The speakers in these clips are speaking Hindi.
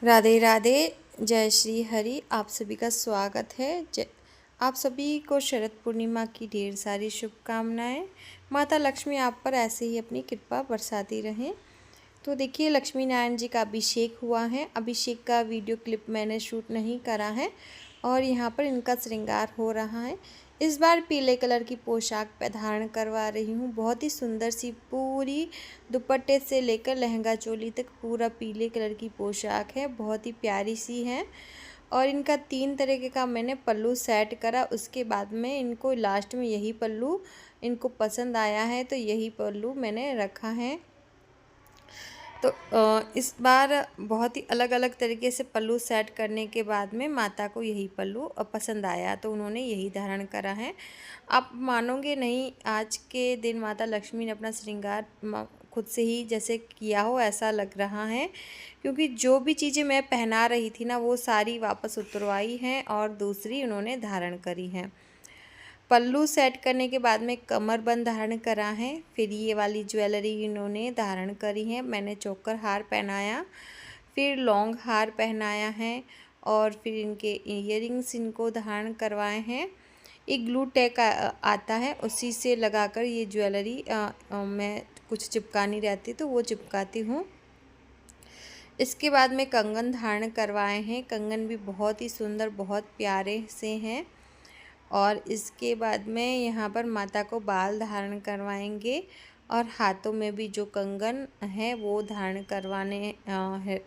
राधे राधे। जय श्री हरि। आप सभी का स्वागत है। आप सभी को शरद पूर्णिमा की ढेर सारी शुभकामनाएं। माता लक्ष्मी आप पर ऐसे ही अपनी कृपा बरसाती रहें। तो देखिए, लक्ष्मी नारायण जी का अभिषेक हुआ है। अभिषेक का वीडियो क्लिप मैंने शूट नहीं करा है और यहाँ पर इनका श्रृंगार हो रहा है। इस बार पीले कलर की पोशाक धारण करवा रही हूँ। बहुत ही सुंदर सी पूरी दुपट्टे से लेकर लहंगा चोली तक पूरा पीले कलर की पोशाक है। बहुत ही प्यारी सी है और इनका 3 तरीके का मैंने पल्लू सेट करा। उसके बाद में इनको लास्ट में यही पल्लू इनको पसंद आया है तो यही पल्लू मैंने रखा है। तो इस बार बहुत ही अलग अलग तरीके से पल्लू सेट करने के बाद में माता को यही पल्लू पसंद आया तो उन्होंने यही धारण करा है। आप मानोगे नहीं, आज के दिन माता लक्ष्मी ने अपना श्रृंगार खुद से ही जैसे किया हो ऐसा लग रहा है, क्योंकि जो भी चीज़ें मैं पहना रही थी ना वो सारी वापस उतरवाई हैं और दूसरी उन्होंने धारण करी हैं। पल्लू सेट करने के बाद में कमरबंद धारण करा है। फिर ये वाली ज्वेलरी इन्होंने धारण करी है। मैंने चोकर हार पहनाया, फिर लॉन्ग हार पहनाया है और फिर इनके ईयरिंग्स इनको धारण करवाए हैं। एक ग्लू टैग आता है, उसी से लगाकर ये ज्वेलरी मैं कुछ चिपकानी रहती तो वो चिपकाती हूँ। इसके बाद में कंगन धारण करवाए हैं। कंगन भी बहुत ही सुंदर, बहुत प्यारे से हैं। और इसके बाद में यहाँ पर माता को बाल धारण करवाएंगे और हाथों में भी जो कंगन है वो धारण करवाने है।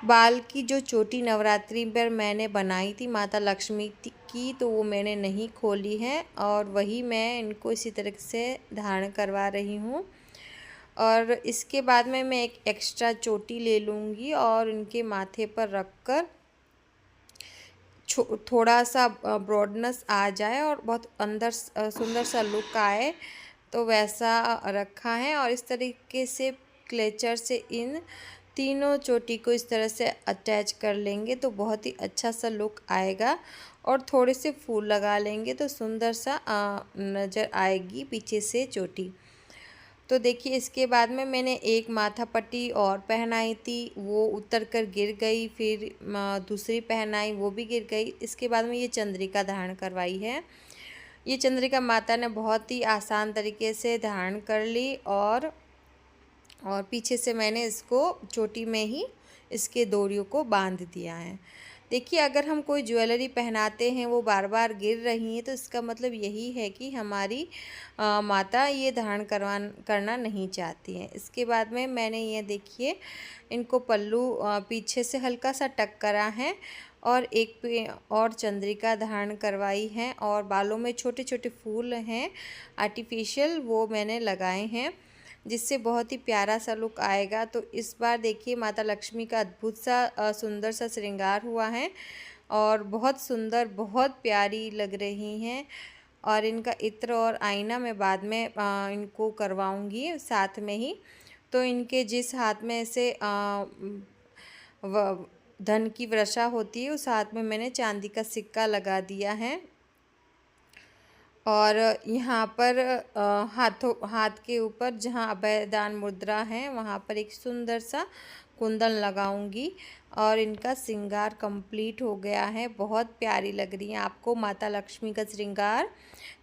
बाल की जो चोटी नवरात्रि पर मैंने बनाई थी माता लक्ष्मी की, तो वो मैंने नहीं खोली है और वही मैं इनको इसी तरह से धारण करवा रही हूँ। और इसके बाद में मैं एक एक्स्ट्रा चोटी ले लूँगी और इनके माथे पर रख कर थोड़ा सा ब्रॉडनेस आ जाए और बहुत अंदर सुंदर सा लुक आए, तो वैसा रखा है। और इस तरीके से क्लेचर से इन तीनों चोटी को इस तरह से अटैच कर लेंगे तो बहुत ही अच्छा सा लुक आएगा। और थोड़े से फूल लगा लेंगे तो सुंदर सा नज़र आएगी पीछे से चोटी। तो देखिए, इसके बाद में मैंने एक माथा पट्टी और पहनाई थी, वो उतर कर गिर गई। फिर दूसरी पहनाई, वो भी गिर गई। इसके बाद में ये चंद्रिका धारण करवाई है। ये चंद्रिका माता ने बहुत ही आसान तरीके से धारण कर ली और पीछे से मैंने इसको चोटी में ही इसके डोरियों को बांध दिया है। देखिए, अगर हम कोई ज्वेलरी पहनाते हैं वो बार बार गिर रही है तो इसका मतलब यही है कि हमारी माता ये धारण करना नहीं चाहती हैं। इसके बाद में मैंने ये देखिए इनको पल्लू पीछे से हल्का सा टक करा है और एक और चंद्रिका धारण करवाई है और बालों में छोटे छोटे फूल हैं आर्टिफिशियल, वो मैंने लगाए हैं जिससे बहुत ही प्यारा सा लुक आएगा। तो इस बार देखिए माता लक्ष्मी का अद्भुत सा सुंदर सा श्रृंगार हुआ है और बहुत सुंदर, बहुत प्यारी लग रही हैं। और इनका इत्र और आईना मैं बाद में इनको करवाऊंगी साथ में ही। तो इनके जिस हाथ में से धन की वर्षा होती है उस हाथ में मैंने चांदी का सिक्का लगा दिया है। और यहाँ पर हाथ के ऊपर जहाँ अभयदान मुद्रा है वहाँ पर एक सुंदर सा कुंदन लगाऊंगी और इनका श्रृंगार कंप्लीट हो गया है। बहुत प्यारी लग रही है। आपको माता लक्ष्मी का श्रृंगार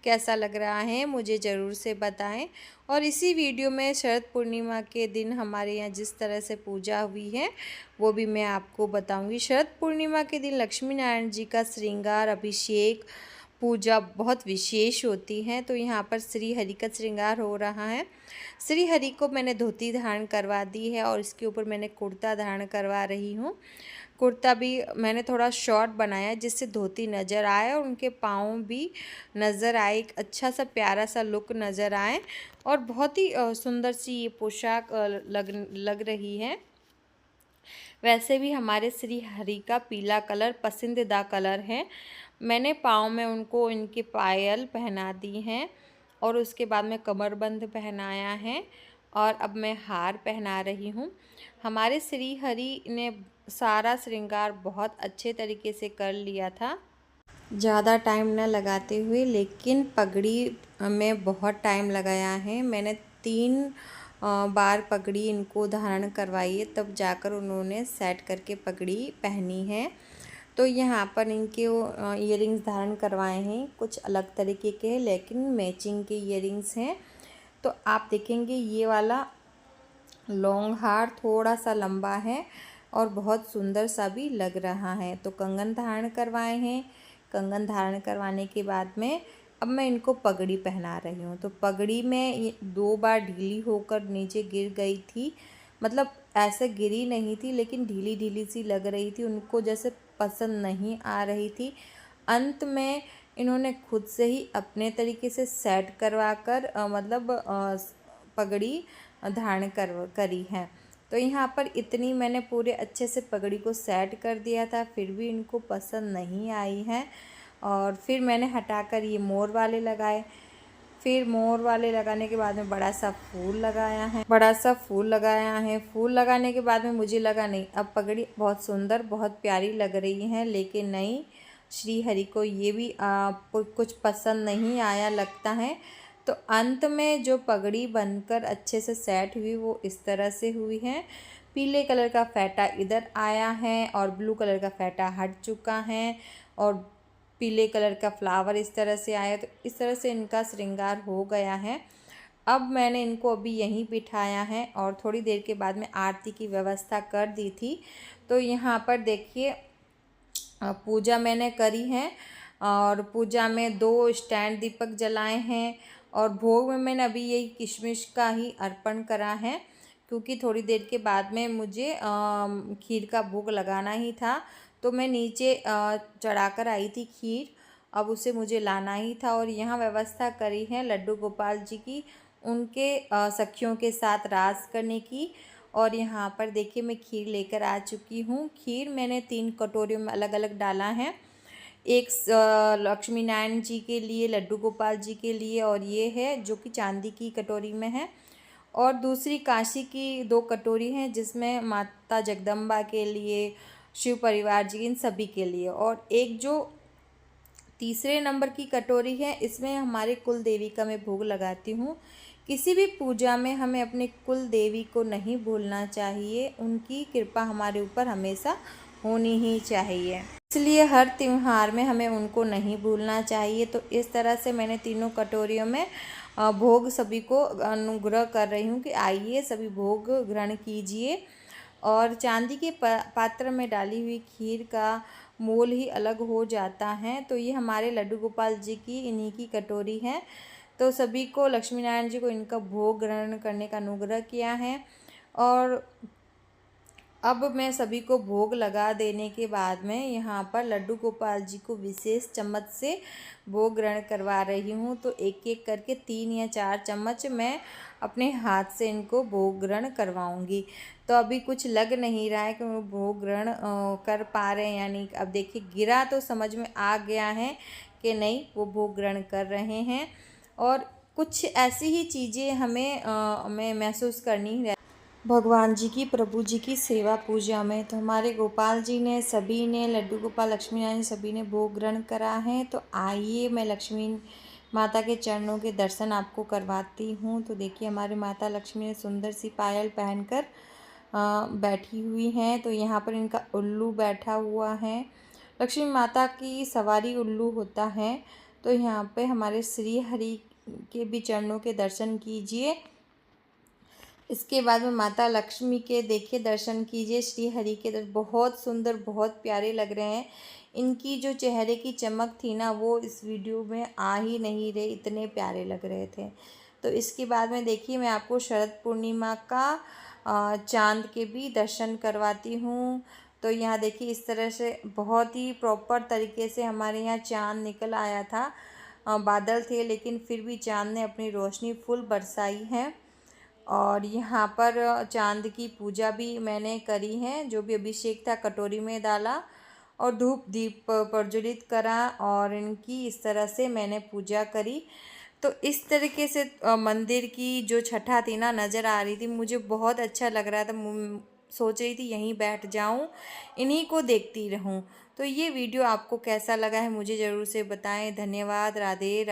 कैसा लग रहा है मुझे ज़रूर से बताएं। और इसी वीडियो में शरद पूर्णिमा के दिन हमारे यहाँ जिस तरह से पूजा हुई है वो भी मैं आपको बताऊंगी। शरद पूर्णिमा के दिन लक्ष्मी नारायण जी का श्रृंगार, अभिषेक, पूजा बहुत विशेष होती हैं। तो यहाँ पर श्री हरि का श्रृंगार हो रहा है। श्री हरि को मैंने धोती धारण करवा दी है और इसके ऊपर मैंने कुर्ता धारण करवा रही हूँ। कुर्ता भी मैंने थोड़ा शॉर्ट बनाया जिससे धोती नज़र आए और उनके पाँव भी नज़र आए, एक अच्छा सा प्यारा सा लुक नज़र आए और बहुत ही सुंदर सी ये पोशाक लग रही है। वैसे भी हमारे श्री हरि का पीला कलर पसंदीदा कलर है। मैंने पाँव में उनको इनके पायल पहना दी हैं और उसके बाद में कमरबंद पहनाया है और अब मैं हार पहना रही हूँ। हमारे श्री हरि ने सारा श्रृंगार बहुत अच्छे तरीके से कर लिया था, ज़्यादा टाइम न लगाते हुए, लेकिन पगड़ी में बहुत टाइम लगाया है। मैंने 3 बार पगड़ी इनको धारण करवाई है, तब जाकर उन्होंने सेट करके पगड़ी पहनी है। तो यहाँ पर इनके इयररिंग्स धारण करवाए हैं, कुछ अलग तरीके के हैं लेकिन मैचिंग के इयररिंग्स हैं। तो आप देखेंगे ये वाला लॉन्ग हार थोड़ा सा लंबा है और बहुत सुंदर सा भी लग रहा है। तो कंगन धारण करवाए हैं। कंगन धारण करवाने के बाद में अब मैं इनको पगड़ी पहना रही हूँ। तो पगड़ी में 2 बार ढीली होकर नीचे गिर गई थी, मतलब ऐसे गिरी नहीं थी लेकिन ढीली ढीली सी लग रही थी, उनको जैसे पसंद नहीं आ रही थी। अंत में इन्होंने खुद से ही अपने तरीके से सेट करवा कर पगड़ी धारण करी है। तो यहाँ पर इतनी मैंने पूरे अच्छे से पगड़ी को सेट कर दिया था, फिर भी इनको पसंद नहीं आई है। और फिर मैंने हटाकर ये मोर वाले लगाए। फिर मोर वाले लगाने के बाद में बड़ा सा फूल लगाया है। फूल लगाने के बाद में मुझे लगा नहीं, अब पगड़ी बहुत सुंदर बहुत प्यारी लग रही है, लेकिन नहीं, श्री हरि को ये भी कुछ पसंद नहीं आया लगता है। तो अंत में जो पगड़ी बनकर अच्छे से सेट हुई वो इस तरह से हुई है। पीले कलर का फेटा इधर आया है और ब्लू कलर का फेटा हट चुका है और पीले कलर का फ्लावर इस तरह से आया। तो इस तरह से इनका श्रृंगार हो गया है। अब मैंने इनको अभी यहीं बिठाया है और थोड़ी देर के बाद में आरती की व्यवस्था कर दी थी। तो यहाँ पर देखिए पूजा मैंने करी है और पूजा में 2 स्टैंड दीपक जलाए हैं और भोग में मैंने अभी यही किशमिश का ही अर्पण करा है, क्योंकि थोड़ी देर के बाद में मुझे खीर का भोग लगाना ही था। तो मैं नीचे चढ़ाकर आई थी खीर, अब उसे मुझे लाना ही था। और यहाँ व्यवस्था करी है लड्डू गोपाल जी की, उनके सखियों के साथ रास करने की। और यहाँ पर देखिए मैं खीर लेकर आ चुकी हूँ। खीर मैंने 3 कटोरियों में अलग अलग डाला है। एक लक्ष्मी नारायण जी के लिए, लड्डू गोपाल जी के लिए, और ये है जो कि चांदी की कटोरी में है। और दूसरी कांसी की 2 कटोरी हैं जिसमें माता जगदम्बा के लिए, शिव परिवार जी, इन सभी के लिए। और एक जो तीसरे नंबर की कटोरी है, इसमें हमारे कुल देवी का मैं भोग लगाती हूँ। किसी भी पूजा में हमें अपने कुल देवी को नहीं भूलना चाहिए, उनकी कृपा हमारे ऊपर हमेशा होनी ही चाहिए, इसलिए हर त्यौहार में हमें उनको नहीं भूलना चाहिए। तो इस तरह से मैंने तीनों कटोरियों में भोग सभी को अनुग्रह कर रही हूँ कि आइए सभी भोग ग्रहण कीजिए। और चांदी के पात्र में डाली हुई खीर का मोल ही अलग हो जाता है। तो ये हमारे लड्डू गोपाल जी की इन्हीं की कटोरी है। तो सभी को, लक्ष्मी नारायण जी को इनका भोग ग्रहण करने का अनुग्रह किया है। और अब मैं सभी को भोग लगा देने के बाद में यहाँ पर लड्डू गोपाल जी को विशेष चम्मच से भोग ग्रहण करवा रही हूँ। तो एक एक करके 3 या 4 चम्मच मैं अपने हाथ से इनको भोग ग्रहण करवाऊँगी। तो अभी कुछ लग नहीं रहा है कि वो भोग ग्रहण कर पा रहे हैं, यानी अब देखिए गिरा तो समझ में आ गया है कि नहीं, वो भोग ग्रहण कर रहे हैं। और कुछ ऐसी ही चीज़ें हमें महसूस करनी है भगवान जी की, प्रभु जी की सेवा पूजा में। तो हमारे गोपाल जी ने, सभी ने, लड्डू गोपाल, लक्ष्मी नारायण सभी ने भोग ग्रहण करा है। तो आइए मैं लक्ष्मी माता के चरणों के दर्शन आपको करवाती हूँ। तो देखिए हमारी माता लक्ष्मी ने सुंदर सी पायल पहनकर बैठी हुई हैं। तो यहाँ पर इनका उल्लू बैठा हुआ है। लक्ष्मी माता की सवारी उल्लू होता है। तो यहाँ पे हमारे श्री हरि के भी चरणों के दर्शन कीजिए। इसके बाद में माता लक्ष्मी के देखिए दर्शन कीजिए। श्री हरि के दर्शन बहुत सुंदर, बहुत प्यारे लग रहे हैं। इनकी जो चेहरे की चमक थी ना, वो इस वीडियो में आ ही नहीं रही, इतने प्यारे लग रहे थे। तो इसके बाद में देखिए मैं आपको शरद पूर्णिमा का चाँद के भी दर्शन करवाती हूँ। तो यहाँ देखिए इस तरह से बहुत ही प्रॉपर तरीके से हमारे यहाँ चाँद निकल आया था। बादल थे लेकिन फिर भी चाँद ने अपनी रोशनी फुल बरसाई है। और यहाँ पर चाँद की पूजा भी मैंने करी है। जो भी अभिषेक था कटोरी में डाला और धूप दीप प्रज्वलित करा और इनकी इस तरह से मैंने पूजा करी। तो इस तरीके से मंदिर की जो छठा थी ना, नज़र आ रही थी, मुझे बहुत अच्छा लग रहा था। सोच रही थी यहीं बैठ जाऊं, इन्हीं को देखती रहूं। तो ये वीडियो आपको कैसा लगा है मुझे ज़रूर से बताएं। धन्यवाद। राधे राधे।